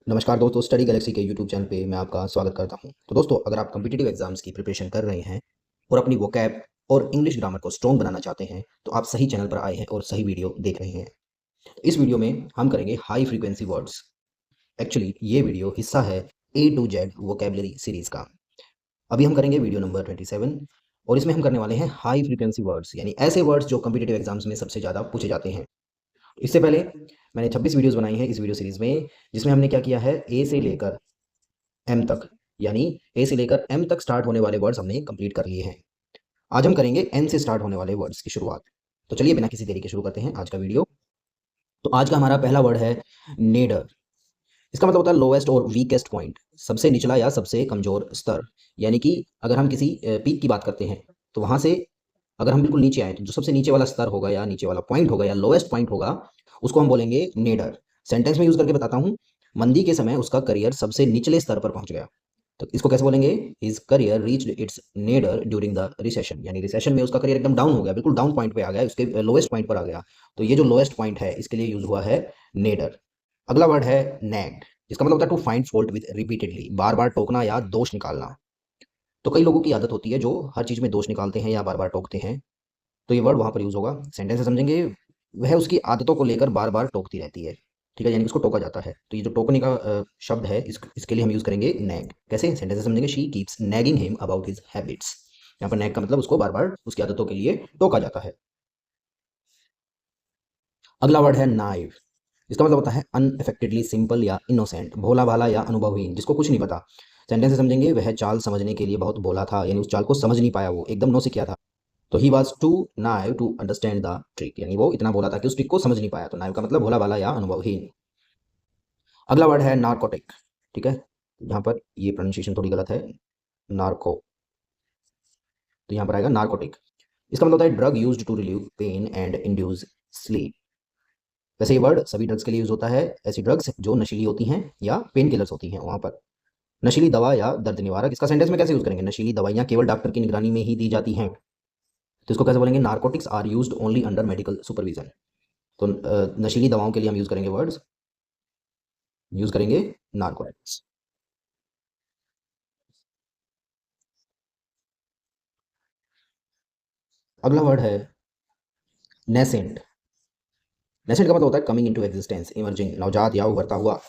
नमस्कार दोस्तों, study Galaxy के यूट्यूब चैनल पे मैं आपका स्वागत करता हूं। तो दोस्तों, अगर आप कॉम्पिटिटिव एग्जाम्स की प्रिपरेशन कर रहे हैं और अपनी वोकैब और इंग्लिश ग्रामर को स्ट्रॉन्ग बनाना चाहते हैं, तो आप सही चैनल पर आए हैं और सही वीडियो देख रहे हैं। तो इस वीडियो में हम करेंगे हाई फ्रीक्वेंसी वर्ड्स। एक्चुअली ये वीडियो हिस्सा है ए टू जेड वोकेबलरी सीरीज का। अभी हम करेंगे वीडियो नंबर 27 और इसमें हम करने वाले हैं हाई फ्रीक्वेंसी वर्ड्स, यानी ऐसे वर्ड्स जो कॉम्पिटिटिव एग्जाम्स में सबसे ज़्यादा पूछे जाते हैं। इससे पहले मैंने 26 वीडियोस बनाई हैं इस वीडियो सीरीज में, जिसमें हमने क्या किया है, ए से लेकर एम तक, यानी ए से लेकर एम तक स्टार्ट होने वाले वर्ड्स हमने कंप्लीट कर लिए हैं। आज हम करेंगे एन से स्टार्ट होने वाले वर्ड्स की शुरुआत। तो चलिए बिना किसी देरी के शुरू करते हैं आज का वीडियो। तो आज का हमारा पहला वर्ड है नेडर। इसका मतलब होता है लोएस्ट और वीकेस्ट पॉइंट, सबसे निचला या सबसे कमजोर स्तर। यानी कि अगर हम किसी पीक की बात करते हैं, तो वहां से अगर हम बिल्कुल नीचे आए तो जो सबसे नीचे वाला स्तर होगा या नीचे वाला पॉइंट होगा या लोएस्ट पॉइंट होगा, उसको हम बोलेंगे नेडर। सेंटेंस में यूज करके बताता हूं। मंदी के समय उसका करियर सबसे निचले स्तर पर पहुंच गया। तो इसको कैसे बोलेंगे, his career reached it's Nader during the recession, यानी रिसेशन में उसका करियर एकदम डाउन हो गया, बिल्कुल डाउन पॉइंट पे आ गया, उसके लोएस्ट पॉइंट पर आ गया। तो ये जो लोएस्ट पॉइंट है इसके लिए यूज हुआ है नेडर। अगला वर्ड है नैग। इसका मतलब होता है to find fault with repeatedly, बार बार टोकना या दोष निकालना। तो कई लोगों की आदत होती है जो हर चीज में दोष निकालते हैं या बार बार टोकते हैं, तो ये वर्ड वहां पर यूज होगा। सेंटेंस से समझेंगे, वह उसकी आदतों को लेकर बार बार टोकती रहती है। ठीक है, यानी कि उसको टोका जाता है। तो ये जो टोकने का शब्द है, इसके लिए हम यूज करेंगे नैग। कैसे, सेंटेंस से समझेंगे, she keeps nagging him about his habits. यहाँ पर नैग का मतलब उसको बार बार उसकी आदतों के लिए टोका जाता है। अगला वर्ड है नाइव। इसका मतलब होता है अनअफेक्टेडली सिंपल या इनोसेंट, भोला भाला या अनुभवहीन, जिसको कुछ नहीं पता। सेंटेंस से समझेंगे, वह चाल समझने के लिए बहुत भोला था, यानी उस चाल को समझ नहीं पाया, वो एकदम नौ किया था। तो he was too naive to understand the trick, यानी वो इतना भोला था कि उस ट्रिक को समझ नहीं पाया। तो नाइव का मतलब भोला भाला या अनुभवहीन। अगला वर्ड है नार्कोटिक। ठीक है, यहाँ पर ये प्रोनाउंसिएशन थोड़ी गलत है, नार्को। तो यहाँ पर आएगा नार्कोटिक। इसका मतलब होता है drug used to relieve pain and induce sleep. वैसे ये वर्ड सभी ड्रग्स के लिए यूज होता है, ऐसी ड्रग्स जो नशीली होती हैं या पेन किलर्स होती हैं। वहां पर नशीली दवा या दर्द निवारक, इसका सेंटेंस में कैसे यूज करेंगे, नशीली दवाइयां केवल डॉक्टर की निगरानी में ही दी जाती हैं। तो इसको कैसे बोलेंगे, narcotics are used only under medical supervision. तो नशीली दवाओं के लिए हम यूज करेंगे वर्ड्स, यूज करेंगे नार्कोटिक्स। अगला वर्ड है नेसेंट। नेसेंट का मतलब होता है कमिंग इनटू एग्जिस्टेंस, इमर्जिंग, नवजात या उभरता हुआ।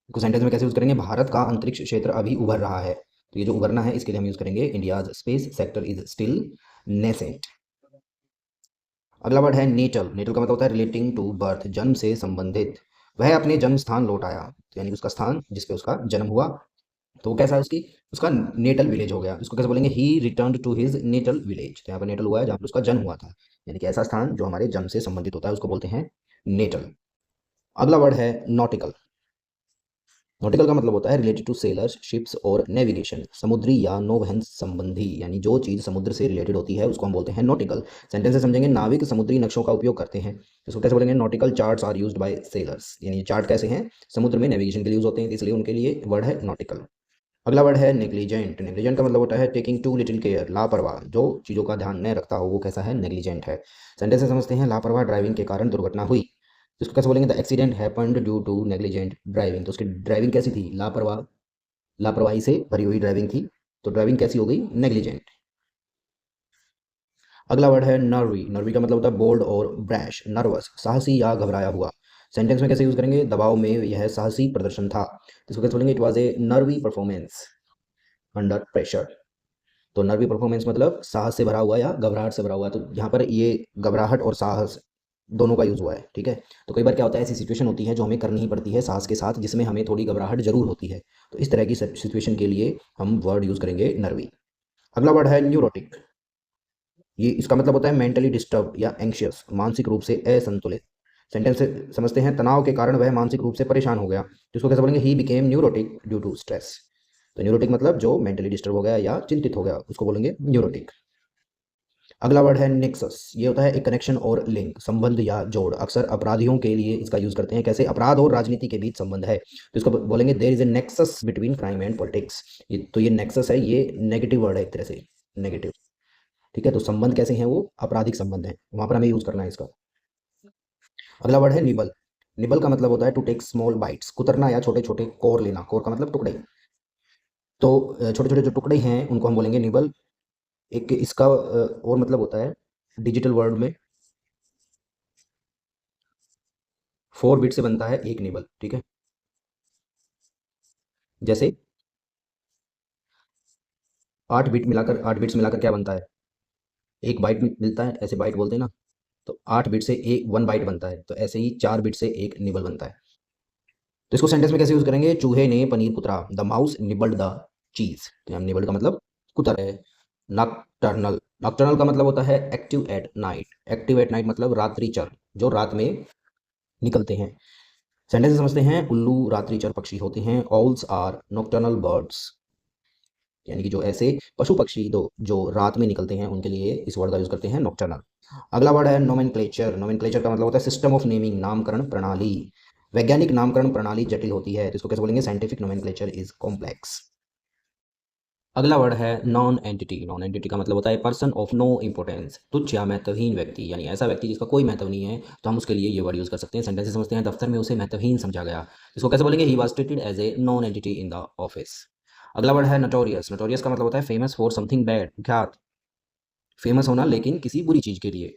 इसको सेंटेंस में कैसे यूज करेंगे, भारत का अंतरिक्ष क्षेत्र अभी उभर रहा है। तो ये जो उभरना है इसके लिए हम यूज करेंगे India's space sector is still nascent. अगला वर्ड है नेटल। नेटल का मतलब होता है रिलेटिंग टू बर्थ, जन्म से संबंधित। वह अपने जन्म स्थान लौट आया, तो यानी उसका स्थान जिसपे उसका जन्म हुआ, तो वो कैसा है, उसकी उसका नेटल विलेज हो गया। इसको कैसे बोलेंगे, he return to his natal village. तो यहाँ पर नेटल हुआ है जहाँ पर उसका जन्म हुआ था, यानी कि ऐसा स्थान जो हमारे जन्म से संबंधित होता है उसको बोलते हैं नेटल। अगला वर्ड है नॉटिकल। नॉटिकल का मतलब होता है रिलेटेड टू सेलर्स, शिप्स और नेविगेशन, समुद्री या नौवहन संबंधी, यानी जो चीज़ समुद्र से रिलेटेड होती है उसको हम बोलते हैं नॉटिकल। सेंटेंस से समझेंगे, नाविक समुद्री नक्शों का उपयोग करते हैं। इसको कैसे बोलेंगे, nautical charts are used by sailors, यानी चार्ट कैसे हैं, समुद्र में नेविगेशन के लिए यूज होते हैं, इसलिए उनके लिए वर्ड है नॉटिकल। अगला वर्ड है नेग्लिजेंट। नेग्लिजेंट का मतलब होता है टेकिंग टू लिटिल केयर, लापरवाह, जो चीज़ों का ध्यान न रखता हो वो कैसा है, नेग्लिजेंट है। सेंटेंस से समझते हैं, लापरवाह ड्राइविंग के कारण दुर्घटना हुई। तो इसको कैसे बोलेंगे, the accident happened due to negligent driving. तो उसकी ड्राइविंग कैसी थी, लापरवाह, लापरवाही से भरी हुई ड्राइविंग थी। तो ड्राइविंग कैसी हो गई, नेग्लिजेंट। अगला वर्ड है नर्वी। नर्वी का मतलब होता है बोल्ड और ब्रैश, नर्वस, साहसी या घबराया हुआ। सेंटेंस में कैसे यूज करेंगे, दबाव में यह साहसी प्रदर्शन था। तो इसको कैसे बोलेंगे, it was a nervy performance under pressure. तो नर्वी परफॉर्मेंस मतलब साहस से भरा हुआ या घबराहट से भरा हुआ। तो यहाँ पर ये घबराहट और साहस दोनों का यूज हुआ है। ठीक है, तो कई बार क्या होता है, ऐसी सिचुएशन होती है जो हमें करनी ही पड़ती है साहस के साथ, जिसमें हमें थोड़ी घबराहट जरूर होती है। तो इस तरह की सिचुएशन के लिए हम वर्ड यूज करेंगे नर्वी। अगला वर्ड है न्यूरोटिक। ये इसका मतलब होता है मेंटली डिस्टर्ब या एंग्शियस, मानसिक रूप से असंतुलित। सेंटेंस से समझते हैं, तनाव के कारण वह मानसिक रूप से परेशान हो गया। तो इसको कैसे बोलेंगे, he became neurotic due to stress. तो न्यूरोटिक मतलब जो मेंटली डिस्टर्ब हो गया या चिंतित हो गया, उसको बोलेंगे न्यूरोटिक। अगला वर्ड है नेक्सस। ये होता है एक कनेक्शन और लिंक, संबंध या जोड़। अक्सर अपराधियों के लिए इसका यूज करते हैं, कैसे, अपराध और राजनीति के बीच संबंध है। तो इसको बोलेंगे there is a nexus between crime and politics. तो ये नेक्सस है, ये नेगेटिव वर्ड है एक तरह से, नेगेटिव। ठीक है, तो संबंध कैसे हैं, वो आपराधिक संबंध है, वहां पर हमें यूज करना है इसका। अगला वर्ड है निबल। निबल का मतलब होता है टू टेक स्मॉल बाइट्स, कुतरना या छोटे छोटे कोर लेना, कोर का मतलब टुकड़े। तो छोटे छोटे जो टुकड़े हैं उनको हम बोलेंगे निबल। एक इसका और मतलब होता है डिजिटल वर्ल्ड में 4 बिट से बनता है एक निबल, ठीक है। जैसे 8 बिट्स मिलाकर क्या बनता है, एक बाइट मिलता है, ऐसे बाइट बोलते हैं ना। तो 8 बिट से एक 1 बाइट बनता है, तो ऐसे ही 4 बिट से एक निबल बनता है। तो इसको सेंटेंस में कैसे यूज करेंगे, चूहे ने पनीर कुतरा, the mouse nibbled the cheese. तो यहाँ निबल्ड का मतलब कुतर है। नॉकटर्नल, नॉकटर्नल का मतलब होता है active at night, active at night मतलब रात्रिचर, जो रात में निकलते हैं। सेंटेंस समझते हैं, उल्लू रात्रिचर पक्षी होते हैं, ऑल्स आर नॉकटर्नल बर्ड्स, यानी कि जो ऐसे पशु पक्षी दो जो रात में निकलते हैं उनके लिए इस वर्ड का यूज करते हैं नॉकटर्नल। अगला वर्ड है नोमेनक्लेचर। नोमेनक्लेचर का मतलब होता है सिस्टम ऑफ नेमिंग, नामकरण प्रणाली। वैज्ञानिक नामकरण प्रणाली जटिल होती है, तो इसको कैसे बोलेंगे, साइंटिफिक नोमेनक्लेचर इज कॉम्प्लेक्स। अगला वर्ड है नॉन एंटिटी। नॉन एंटिटी का मतलब होता है पर्सन ऑफ नो इंपॉर्टेंस, तुच्छ या महत्वहीन व्यक्ति, यानी ऐसा व्यक्ति जिसका कोई महत्व नहीं है, तो हम उसके लिए ये वर्ड यूज कर सकते हैं। सेंटेंस से समझते हैं, दफ्तर में उसे महत्वहीन समझा गया, इसको कैसे बोलेंगे, he was treated as a non entity in the office. अगला वर्ड है नटोरियस। नटोरियस का मतलब होता है फेमस फॉर समथिंग बैड, ख्यात, फेमस होना लेकिन किसी बुरी चीज के लिए।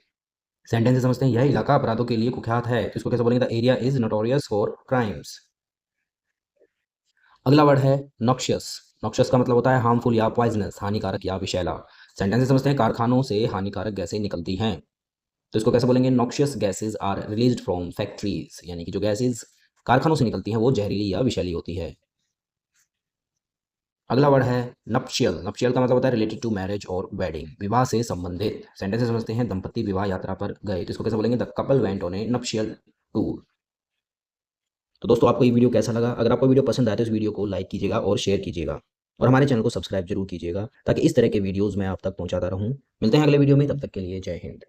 सेंटेंस से समझते हैं, यह इलाका अपराधों के लिए कुख्यात है, तो इसको कैसे बोलेंगे, the area is notorious for crimes. अगला वर्ड है नॉक्शियस। नॉक्शियस का मतलब होता है हार्मफुल या पॉइजनस, हानिकारक या विषैला। सेंटेंस से समझते हैं, कारखानों से हानिकारक गैसें निकलती हैं, तो इसको कैसे बोलेंगे, noxious gases are released from factories, यानी कि जो गैसेज कारखानों से निकलती हैं वो जहरीली या विषैली होती है। अगला वर्ड है नप्शियल। नप्शियल का मतलब होता है रिलेटेड टू मैरिज और वेडिंग, विवाह से संबंधित। सेंटेंस से समझते हैं, दंपति विवाह यात्रा पर गए, तो इसको कैसे बोलेंगे, the couple went on a nuptial tour. तो दोस्तों आपको ये वीडियो कैसा लगा, अगर आपको वीडियो पसंद आए तो इस वीडियो को लाइक कीजिएगा और शेयर कीजिएगा, और हमारे चैनल को सब्सक्राइब जरूर कीजिएगा, ताकि इस तरह के वीडियोज़ मैं आप तक पहुंचाता रहूं। मिलते हैं अगले वीडियो में, तब तक के लिए जय हिंद।